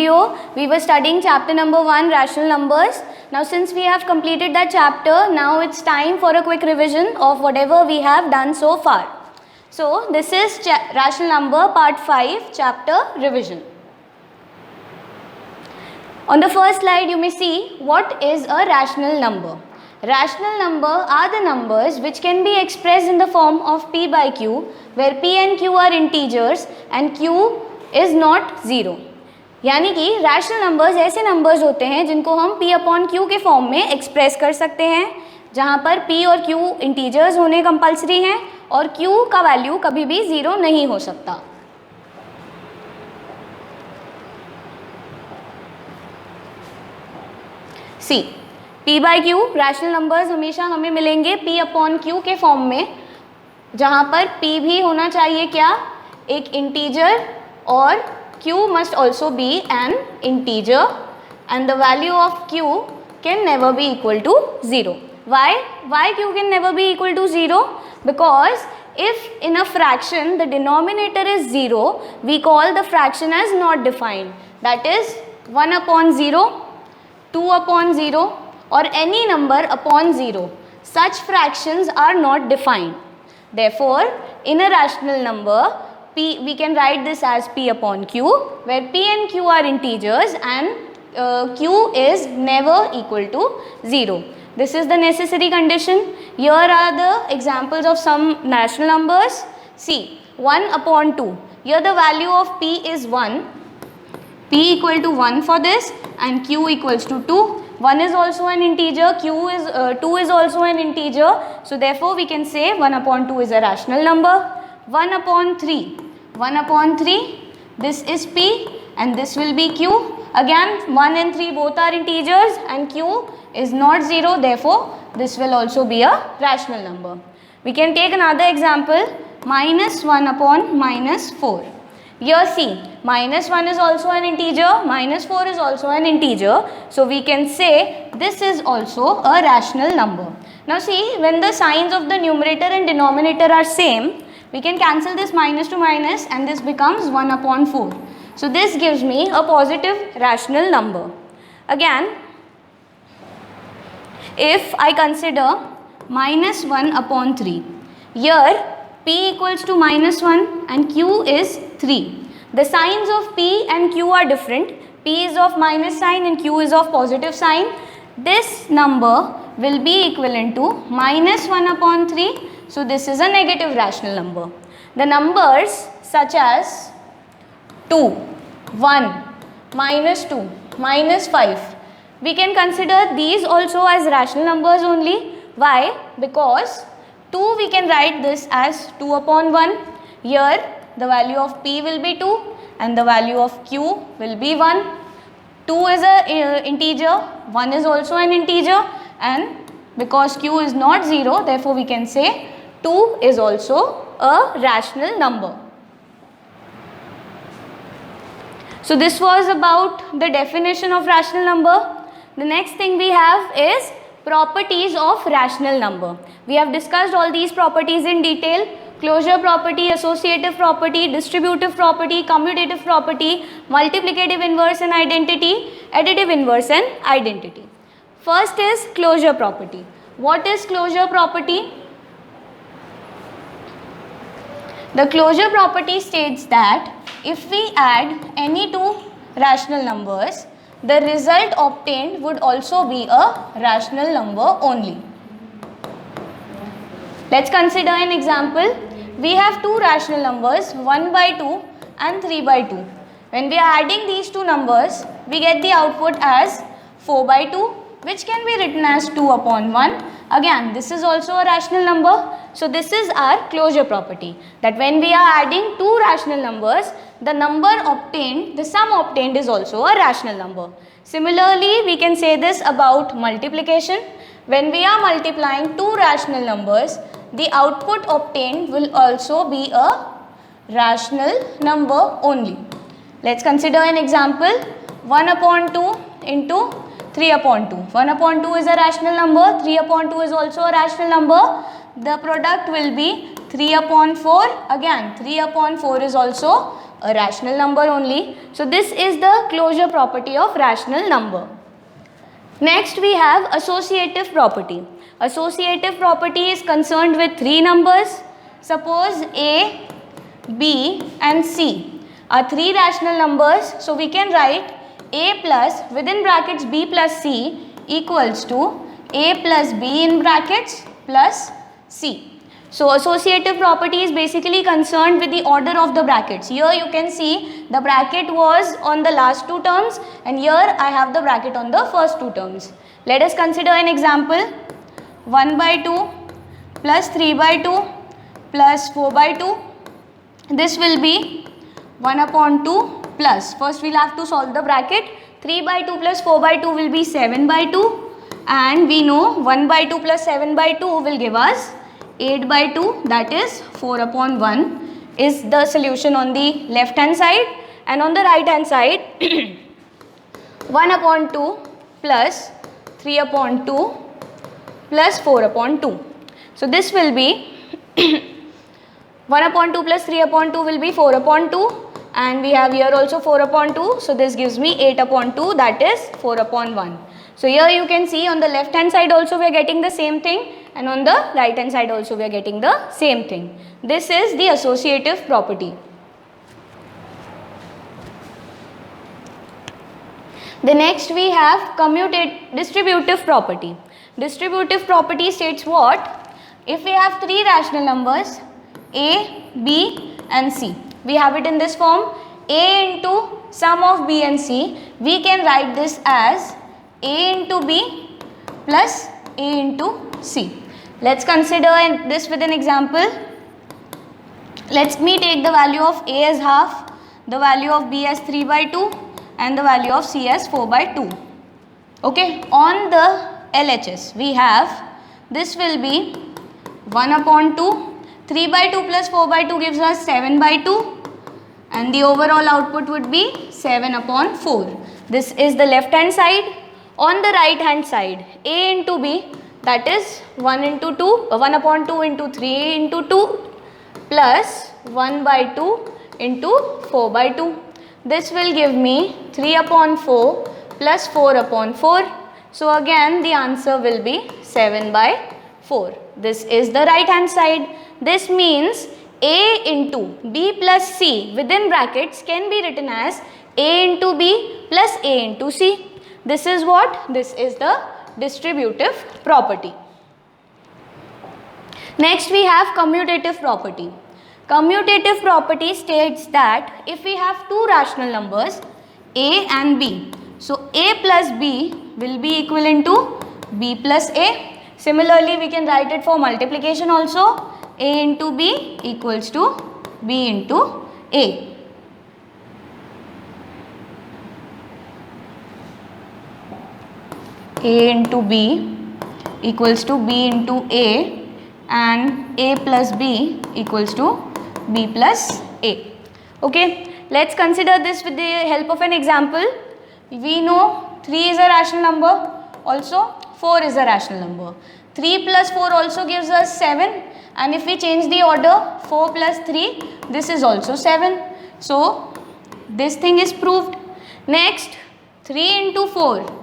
video, we were studying chapter number 1, rational numbers. Now since we have completed that chapter, now it's time for a quick revision of whatever we have done so far. So this is rational number part 5, chapter revision. On the first slide you may see what is a rational number. Rational number are the numbers which can be expressed in the form of p by q, where p and q are integers and q is not 0. यानी कि rational numbers ऐसे numbers होते हैं जिनको हम p upon q के form में express कर सकते हैं, जहाँ पर p और q इंटीजर्स होने कंपल्सरी हैं और q का वैल्यू कभी भी 0 नहीं हो सकता. सी p by Q rational numbers हमेशा हमें मिलेंगे p अपॉन q के फॉर्म में, जहाँ पर p भी होना चाहिए क्या, एक इंटीजर, और q must also be an integer and the value of q can never be equal to 0. Why q can never be equal to 0? Because if in a fraction the denominator is 0, we call the fraction as not defined. That is 1 upon 0, 2 upon 0 or any number upon 0. Such fractions are not defined. Therefore, in a rational number, p, we can write this as p upon q, where p and q are integers and q is never equal to 0. This is the necessary condition. Here are the examples of some rational numbers. See, 1 upon 2. Here the value of p is 1. P equal to 1 for this and q equals to 2. 1 is also an integer, 2 is also an integer. So therefore we can say 1 upon 2 is a rational number. 1 upon 3. 1 upon 3, this is p and this will be q. Again 1 and 3 both are integers and q is not 0. Therefore this will also be a rational number. We can take another example, minus 1 upon minus 4. Here see, minus 1 is also an integer, minus 4 is also an integer. So we can say this is also a rational number. Now see, when the signs of the numerator and denominator are same, we can cancel this minus to minus and this becomes 1 upon 4. So this gives me a positive rational number. Again, if I consider minus 1 upon 3, here p equals to minus 1 and q is 3. The signs of p and q are different. P is of minus sign and q is of positive sign. This number will be equivalent to minus 1 upon 3. So this is a negative rational number. The numbers such as 2, 1, minus 2, minus 5, we can consider these also as rational numbers only. Why? Because 2 we can write this as 2 upon 1. Here the value of p will be 2 and the value of q will be 1. 2 is an integer, 1 is also an integer, and because q is not 0, therefore we can say 2 is also a rational number. So this was about the definition of rational number. The next thing we have is properties of rational number. We have discussed all these properties in detail: closure property, associative property, distributive property, commutative property, multiplicative inverse and identity, additive inverse and identity. First is closure property. What is closure property? The closure property states that if we add any two rational numbers, the result obtained would also be a rational number only. Let's consider an example. We have two rational numbers, 1 by 2 and 3 by 2. When we are adding these two numbers, we get the output as 4 by 2, which can be written as 2 upon 1. Again, this is also a rational number. So this is our closure property, that when we are adding two rational numbers, the number obtained, the sum obtained is also a rational number. Similarly, we can say this about multiplication. When we are multiplying two rational numbers, the output obtained will also be a rational number only. Let's consider an example, 1 upon 2 into 3 upon 2. 1 upon 2 is a rational number, 3 upon 2 is also a rational number. The product will be 3 upon 4. Again, 3 upon 4 is also a rational number only. So this is the closure property of rational number. Next we have associative property. Associative property is concerned with three numbers. Suppose A, B and C are three rational numbers. So we can write A plus within brackets B plus C equals to A plus B in brackets plus C. So associative property is basically concerned with the order of the brackets. Here you can see the bracket was on the last two terms and here I have the bracket on the first two terms. Let us consider an example. 1 by 2 plus 3 by 2 plus 4 by 2. This will be 1 upon 2 plus, first we will have to solve the bracket. 3 by 2 plus 4 by 2 will be 7 by 2 and we know 1 by 2 plus 7 by 2 will give us 8 by 2, that is 4 upon 1 is the solution on the left hand side, and on the right hand side 1 upon 2 plus 3 upon 2 plus 4 upon 2. So this will be 1 upon 2 plus 3 upon 2 will be 4 upon 2 and we have here also 4 upon 2. So this gives me 8 upon 2, that is 4 upon 1. So here you can see on the left hand side also we are getting the same thing and on the right hand side also we are getting the same thing. This is the associative property. The next we have distributive property. Distributive property states what? If we have three rational numbers A, B and C, we have it in this form, A into sum of B and C, we can write this as A into B plus A into C. Let's consider this with an example. Let me take the value of A as half, the value of B as 3 by 2 and the value of C as 4 by 2. Okay, on the LHS we have, this will be 1 upon 2, 3 by 2 plus 4 by 2 gives us 7 by 2 and the overall output would be 7 upon 4. This is the left hand side. On the right hand side, A into B, that is 1 into 2, 1 upon 2 into 3 into 2 plus 1 by 2 into 4 by 2. This will give me 3 upon 4 plus 4 upon 4. So again the answer will be 7 by 4. This is the right hand side. This means A into B plus C within brackets can be written as A into B plus A into C. This is what? This is the distributive property. Next we have commutative property. Commutative property states that if we have two rational numbers A and B, so A plus B will be equivalent to B plus A. Similarly we can write it for multiplication also. A into B equals to B into A. A into B equals to B into A and A plus B equals to B plus A. Okay, let's consider this with the help of an example. We know 3 is a rational number, also 4 is a rational number. 3 plus 4 also gives us 7 and if we change the order 4 plus 3, this is also 7. So this thing is proved. Next 3 into 4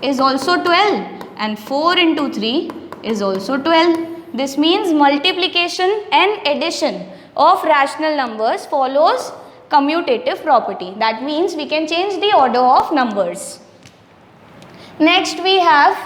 is also 12 and 4 into 3 is also 12. This means multiplication and addition of rational numbers follows commutative property. That means we can change the order of numbers. Next we have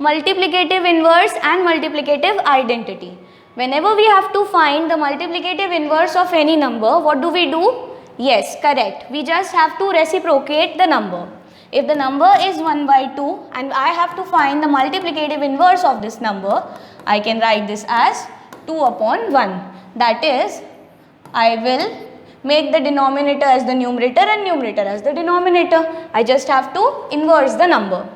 multiplicative inverse and multiplicative identity. Whenever we have to find the multiplicative inverse of any number, what do? Yes, correct. We just have to reciprocate the number. If the number is 1 by 2 and I have to find the multiplicative inverse of this number, I can write this as 2 upon 1. That is, I will make the denominator as the numerator and numerator as the denominator. I just have to inverse the number.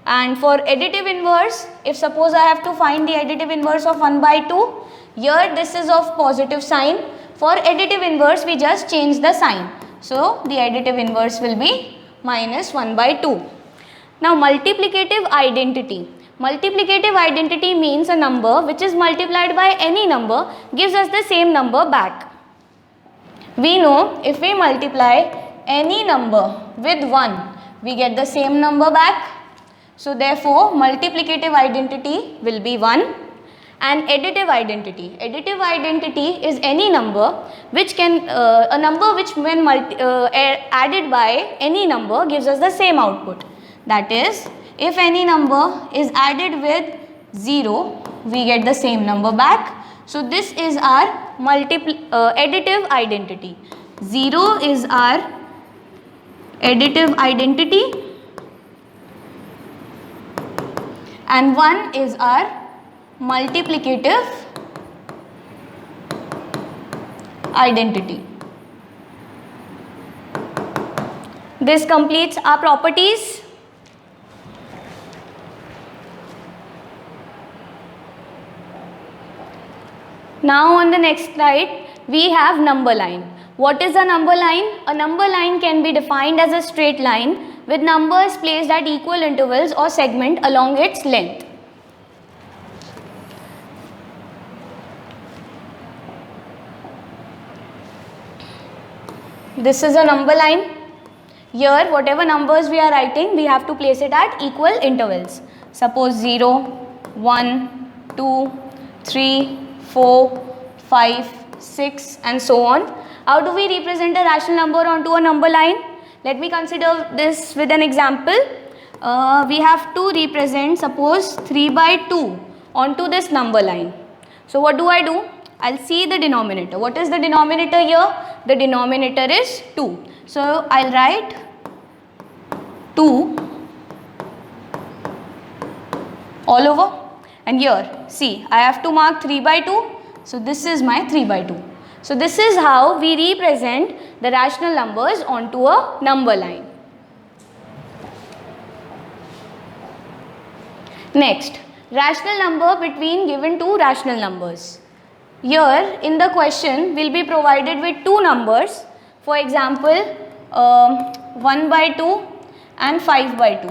And for additive inverse, if suppose I have to find the additive inverse of 1 by 2, here this is of positive sign. For additive inverse, we just change the sign. So the additive inverse will be minus 1 by 2. Now multiplicative identity. Multiplicative identity means a number which is multiplied by any number gives us the same number back. We know if we multiply any number with 1, we get the same number back. So therefore, multiplicative identity will be 1. And additive identity. Additive identity is any number which can, a number which when added by any number gives us the same output. That is, if any number is added with 0, we get the same number back. So this is our additive identity. 0 is our additive identity and 1 is our multiplicative identity. This completes our properties. Now on the next slide, we have number line. What is a number line? A number line can be defined as a straight line with numbers placed at equal intervals or segment along its length. This is a number line. Here, whatever numbers we are writing, we have to place it at equal intervals. Suppose 0, 1, 2, 3, 4, 5, 6 and so on. How do we represent a rational number onto a number line? Let me consider this with an example. We have to represent, suppose 3 by 2 onto this number line. So what do? I'll see the denominator. What is the denominator here? The denominator is 2. So I'll write 2 all over. And here, see, I have to mark 3 by 2. So this is my 3 by 2. So this is how we represent the rational numbers onto a number line. Next, rational number between given two rational numbers. Here in the question, we'll be provided with two numbers. For example, 1 by 2 and 5 by 2.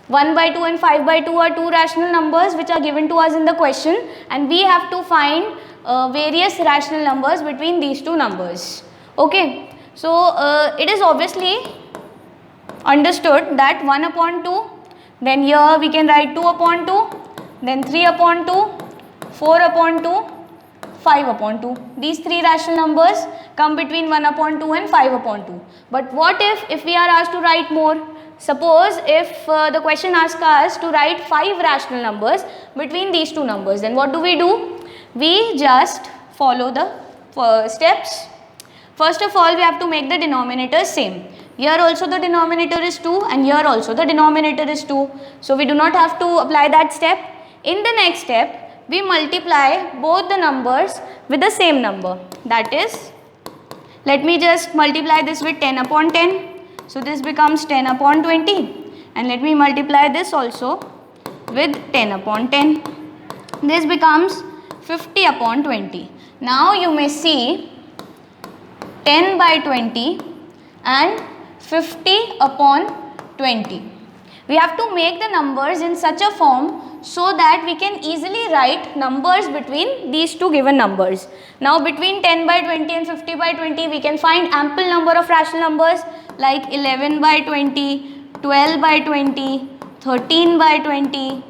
1 by 2 and 5 by 2 are two rational numbers which are given to us in the question, and we have to find various rational numbers between these two numbers. Okay, so it is obviously understood that 1 upon 2, then here we can write 2 upon 2, then 3 upon 2, 4 upon 2, 5 upon 2. These three rational numbers come between 1 upon 2 and 5 upon 2. But what if we are asked to write more? Suppose if the question asks us to write 5 rational numbers between these two numbers, then what do? We just follow the steps. First of all, we have to make the denominator same. Here also the denominator is 2 and here also the denominator is 2. So we do not have to apply that step. In the next step, we multiply both the numbers with the same number. That is, let me just multiply this with 10 upon 10. So this becomes 10 upon 20. And let me multiply this also with 10 upon 10. This becomes 50 upon 20. Now you may see 10 by 20 and 50 upon 20. We have to make the numbers in such a form so that we can easily write numbers between these two given numbers. Now between 10 by 20 and 50 by 20, we can find ample number of rational numbers like 11 by 20, 12 by 20, 13 by 20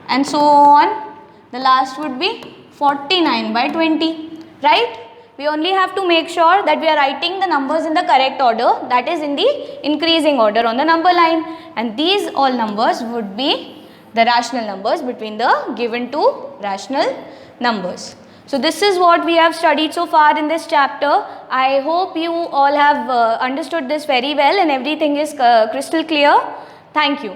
and so on. The last would be 49 by 20, right? We only have to make sure that we are writing the numbers in the correct order, that is in the increasing order on the number line, and these all numbers would be the rational numbers between the given two rational numbers. So this is what we have studied so far in this chapter. I hope you all have understood this very well and everything is crystal clear. Thank you.